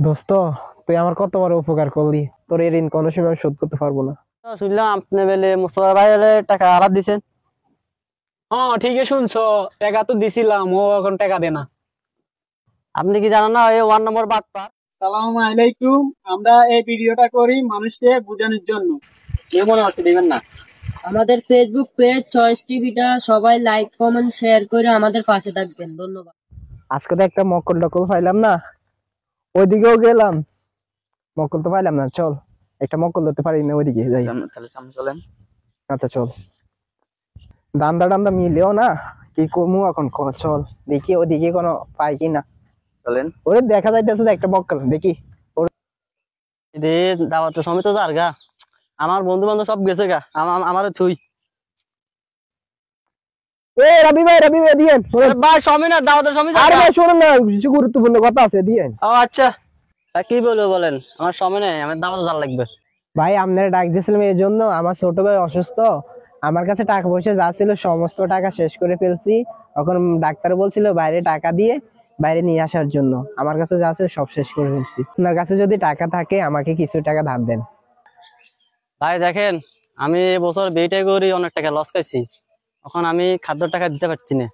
দোস্ত, তুই আমার কত বড় উপকার করলি। তোর এই ঋণ কোনো সময় আমি শোধ করতে পারবো না। শুনলাম আপনি বেলে মুস্তফা ভাইয়ের টাকা আলাদ দিছেন। হ্যাঁ, ঠিকই শুনছো। টাকা তো দিছিলাম, ও এখন টাকা দে না। আপনি কি জানেন না এই ওয়ান নম্বর বাটপার? সালাম আলাইকুম। আমরা এই ভিডিওটা করি মানুষকে বোঝানোর জন্য। কেউ মনে হচ্ছে দিবেন না। আমাদের ফেসবুক পেজ চয়েস টিভিটা সবাই লাইক কমেন্ট শেয়ার করে আমাদের পাশে থাকবেন, ধন্যবাদ। আজকে তো একটা মক্কল টকল পাইলাম না, ওইদিকেও গেলাম, মক্কল তো পাইলাম না। চল, একটা মক্কল ধরতে পারি না, ওইদিকে যাই। তাহলে সামনে চলেন। আচ্ছা চল। দান্দা টান্দা মিলেও না, কি করবো এখন চল দেখি ওইদিকে কোনো পাই কি না। চলেন। ওরে দেখা যাইতেছে যে একটা মক্কল দেখি। দাওয়াতের সময় তো যার গা, আমার বন্ধু বান্ধব সব গেছে গা, আমার থুই। এ রবি ভাই, রবি ভাই দিয়েন। ভাই সময় না, দাওয়াতের সময় যার আরে গা। ভাই শোনো না, কিছু গুরুত্বপূর্ণ কথা আছে, দিয়েন। ও আচ্ছা, তা কি বলবো বলেন, আমার সময় নেই, আমার দাওয়াতে যার লাগবে। ভাই আপনারা ডাক দিয়েছিলাম এই জন্য, আমার ছোট ভাই অসুস্থ। আমার কাছে টাকা পয়সা যা ছিল সমস্ত টাকা শেষ করে ফেলছি। এখন ডাক্তার বলছিল বাইরে টাকা দিয়ে বাইরে নিয়ে আসার জন্য। আমার কাছে যা ছিল সব শেষ করে ফেলছি। আপনার কাছে যদি টাকা থাকে আমাকে কিছু টাকা ধার দেন। ভাই দেখেন, আমি এবছর বিয়েটা করি অনেক টাকা লস খাইছি। এখন আমি খাদ্যর টাকা দিতে পারছি না,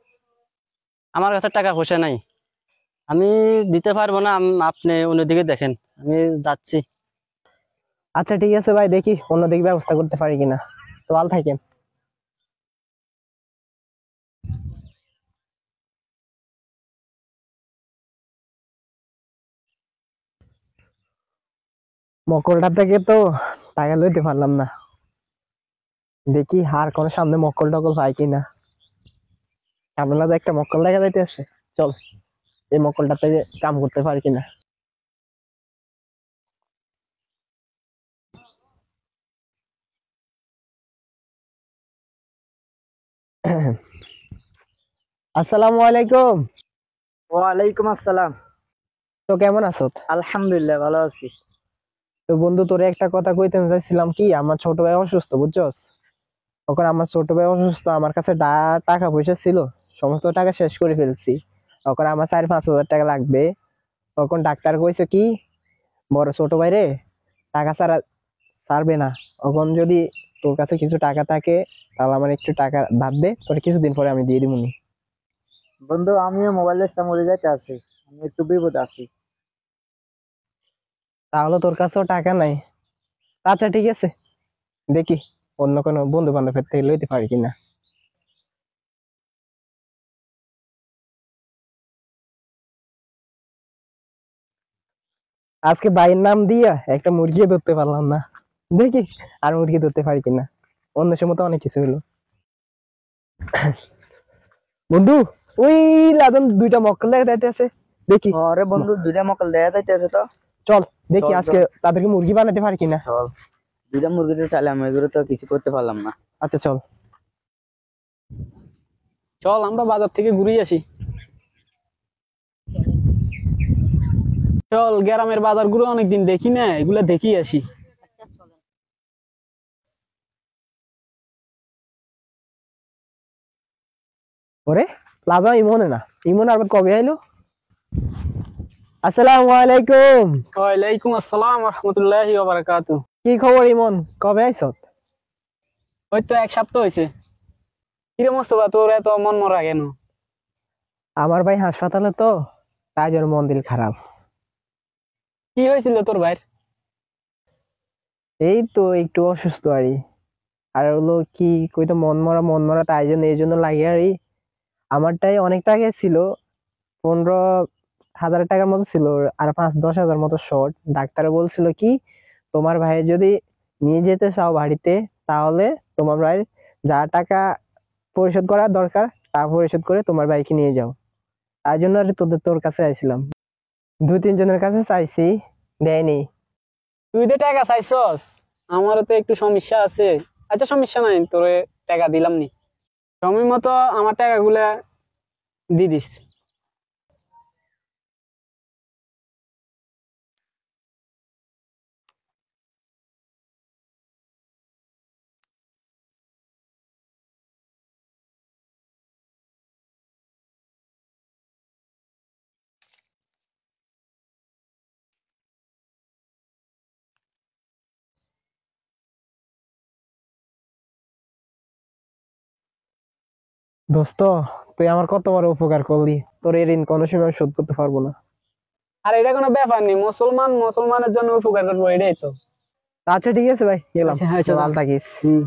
আমার কাছে টাকা পয়সা নাই, আমি দিতে পারবো না। আপনি অন্যদিকে দেখেন, আমি যাচ্ছি। আচ্ছা ঠিক আছে ভাই, দেখি অন্যদিকে ব্যবস্থা করতে পারি কিনা। তো ভালো থাকেন। মকলটা থেকে তো টাকা লইতে পারলাম না। দেখি আর কোনো সামনে মকল টকল পাই কিনা। সামনে তো একটা মকল দেখা যাইতেছে। চল, এই মকলটা থেকে কাম করতে পারি কিনা। আসসালামু আলাইকুম। ওয়ালাইকুম আসসালাম। তো কেমন আছো? আলহামদুলিল্লাহ ভালো আছি। তো বন্ধু, তোরে একটা কথা কইতে চাইছিলাম, কি আমার ছোট ভাই অসুস্থ, বুঝছস। এখন আমার ছোট ভাই অসুস্থ, আমার কাছে টাকা পয়সা ছিল, সমস্ত টাকা শেষ করে ফেলছি। এখন আমার 4-5 হাজার টাকা লাগবে। তখন ডাক্তার কইছে কি, বড় ছোট ভাই রে, টাকা ছাড়া ছাড়বে না। এখন যদি তোর কাছে কিছু টাকা থাকে তাহলে আমার একটু টাকা ধার দে, তোর কিছুদিন পরে আমি দিয়ে দিবনি। বন্ধু, আমিও মোবাইলের মরে যাইতে আছি, আমি একটু বিপদ আছি। তাহলে তোর কাছেও টাকা নাই? আচ্ছা ঠিক আছে, দেখি অন্য কোনো বন্ধু বান্ধবের থেকে লইতে পারি কিনা। আজকে ভাইয়ের নাম দিয়া একটা মুরগি ধরতে পারলাম না, দেখি আর মুরগি ধরতে পারি কিনা। অন্য সময় তো অনেক কিছু হলো। বন্ধু, ওই লাদন দুইটা মক্কেল দেখা যাইতেছে, দেখি। আরে বন্ধু, দুইটা মকল দেখা যাইতেছে তো। চল দেখি চল আজকে চল তাদেরকে মুরগি বানাতে পারি কিনা। চল, দুইটা মুরগিতে চাইলে আমি এগুলো তো কিছু করতে পারলাম না। আচ্ছা চল। চল আমরা বাজার থেকে ঘুরে আসি। চল, গ্রামের বাজার গুলো অনেকদিন দেখি না, এগুলা দেখি আসি। ওরে লাদা ইমনে না, ইমন আর কবে আইলো? আসসালামু আলাইকুম। ওয়ালাইকুম আসসালাম রহমতুল্লাহি ওয়া বারাকাতুহু। কি খবর ইমন, কবে আইছো? ওই তো এক সপ্তাহ হয়েছে। কিরে মোস্তফা, তোর এত মন মরা কেন? আমার ভাই হাসপাতালে তো, তাই জন্য মন দিল খারাপ। কি হয়েছিল তোর ভাইয়ের? এই তো একটু অসুস্থ আরই। আর হলো কি, কইতো মন মরা মন মরা, তাই জন্য এই জন্য লাগে আরই। আমারটাই অনেক টাকা ছিল, 15,000 টাকার মতো ছিল। আর 5-10 হাজার মতো শর্ট। ডাক্তার বলছিল কি, তোমার ভাই যদি নিয়ে যেতে চাও বাড়িতে, তাহলে তোমার ভাই যা টাকা পরিশোধ করার দরকার তা পরিশোধ করে তোমার ভাইকে নিয়ে যাও। তাই জন্য আর তোর কাছে আইছিলাম। 2-3 জনের কাছে চাইছি, দেয়নি। তুই তো টাকা চাইছস, আমারও তো একটু সমস্যা আছে। আচ্ছা সমস্যা নাই, তোরে টাকা দিলাম নি। সময় মতো আমার টাকাগুলা দিয়ে দিস। দোস্ত, তুই আমার কত বড় উপকার করলি, তোর এই ঋণ কোনো সময় আমি শোধ করতে পারবো না। আর এটা কোনো ব্যাপার নেই, মুসলমান মুসলমানের জন্য উপকার করবো, এটাই তো। আচ্ছা ঠিক আছে ভাই, গেলাম। আচ্ছা, আচ্ছা, ভালো থাকিস। হুম।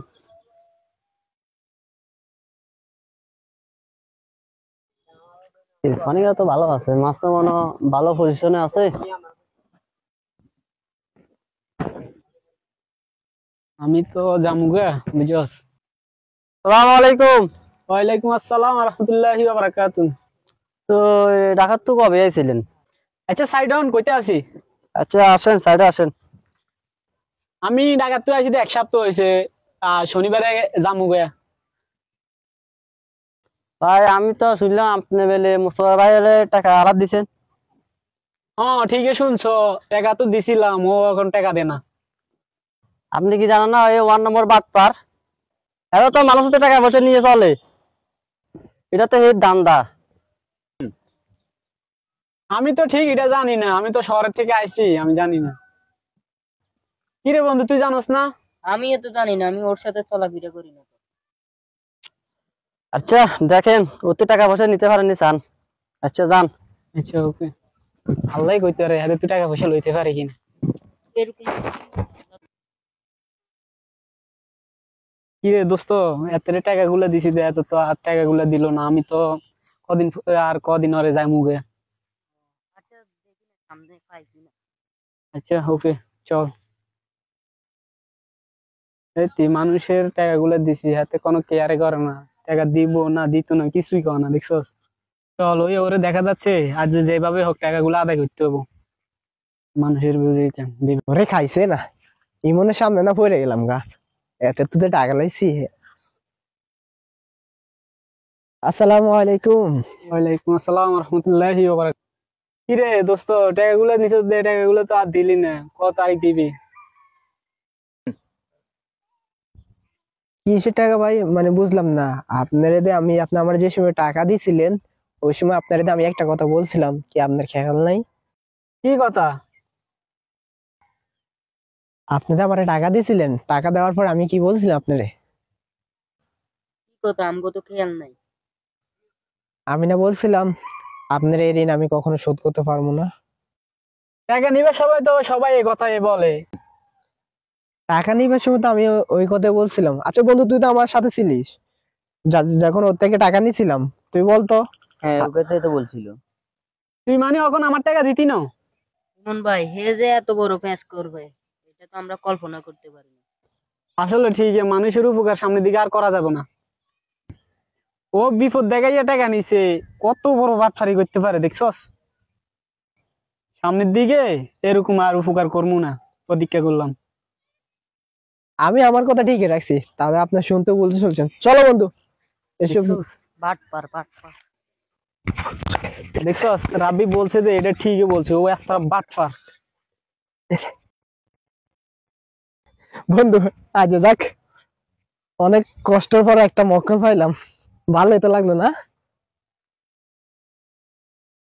ইরফানিরা তো ভালো আছে, মাছ তো মনে হয় ভালো পজিশনে আছে। আমি তো জামুগা, বুঝছস। আসসালামু আলাইকুম। ওয়ালাইকুম আসসালাম রহমতুল্লাহি ওয়া বারাকাতুহু। তো ঢাকার তো কবে আইছিলেন? আচ্ছা, সাইড ডাউন কইতে আছি। আচ্ছা আসেন, সাইডে আসেন। আমি ঢাকার তো আইছি তো 1 সপ্তাহ হয়েছে। শনিবারে জামুগা। ভাই আমি তো শুনলাম আপনি বেলে মুস্তফা ভাইয়ের টাকা আলাদ দিছেন। হ্যাঁ, ঠিকই শুনছো, টাকা তো দিছিলাম, ও এখন টাকা দে না। আপনি কি জানেন না, এই 1 নম্বর বাটপার, এরা তো মানুষের তো টাকা পয়সা নিয়ে চলে, এটা তো এই দান্দা। আমি তো ঠিক এটা জানি না, আমি তো শহরের থেকে আইছি, আমি জানি না। কি রে বন্ধু, তুই জানোস না? আমি এত জানি না, আমি ওর সাথে চলাফেরা করি না। আচ্ছা দেখেন, ও তো টাকা পয়সা নিতে পারেনি চান। আচ্ছা যান। আচ্ছা, ওকে। আল্লাহ কইতে রে, হাতে তুই টাকা পয়সা লইতে পারে কিনা। এরকম কি রে দোস্ত, এত টাকা গুলা দিছি দে, এত তো আর টাকা গুলা দিল না। আমি তো কদিন ওরে যাই মুগে। আচ্ছা, দেখি না সামনে পাই কিনা। আচ্ছা, ওকে, চল। এই তুই মানুষের টাকা গুলা দিছি, হাতে কোনো কেয়ারে করে না। টাকা দিব না দিত না কিছুই করে না, দেখছস। চল, ওই ওরে দেখা যাচ্ছে আজ যেভাবে হোক টাকা গুলা আদায় করতে হবো। মানুষের বুঝিতাম ওরে খাইছে না, ইমনের সামনে না পড়ে গেলাম গা, এতে তুই টাকা লাইছি। আসসালামু আলাইকুম। ওয়ালাইকুম আসসালাম রহমতুল্লাহি ওয়া বারাকাতুহু। কি রে দোস্ত, টাকা গুলা নিছস দে, টাকা গুলা তো আর দিলি না, কত তারিখ দিবি? কিসের টাকা ভাই, মানে বুঝলাম না। আপনারা দিয়ে আপনি আমার যে সময় টাকা দিছিলেন, ওই সময় আপনারা দিয়ে আমি একটা কথা বলছিলাম, কি আপনার খেয়াল নাই? কি কথা? আপনারা আমার টাকা দিছিলেন, টাকা দেওয়ার পর আমি কি বলছিলাম আপনারে? কি কথা, আমগো তো খেয়াল নাই। আমি না বলছিলাম আপনার এই ঋণ আমি কখনো শোধ করতে পারবো না। টাকা নিবে সবাই, তো সবাই এই কথাই বলে। টাকা নিবার সময় তো আমি ওই কথা বলছিলাম। আচ্ছা বন্ধু, তুই তো আমার সাথে ছিলিস যখন ওর থেকে টাকা নিছিলাম, তুই বলতো। হ্যাঁ, ওর কথাই তো বলছিল। তুই মানে এখন আমার টাকা দিতি না? সুমন ভাই, হে যে এত বড় প্যাঁচ করবে, এটা তো আমরা কল্পনা করতে পারি না। আসলে ঠিক, মানুষের উপকার সামনের দিকে আর করা যাবে না। ও বিপদ দেখাইয়া টাকা নিছে, কত বড় বাটফারি করতে পারে দেখছস। সামনের দিকে এরকম আর উপকার করবো না, প্রতিজ্ঞা করলাম। আমি আমার কথা ঠিকই রাখছি, তবে আপনার শুনতে বলতে চলছেন। চলো বন্ধু, এসব। দেখছস, বাটপার বাটপার। দেখছস, রাব্বি বলছে যে এটা ঠিকই বলছে, ও একটা বাটফার। বন্ধু, আজ যাক, অনেক কষ্টের পর একটা মক্কল পাইলাম, ভালোই তো লাগলো না?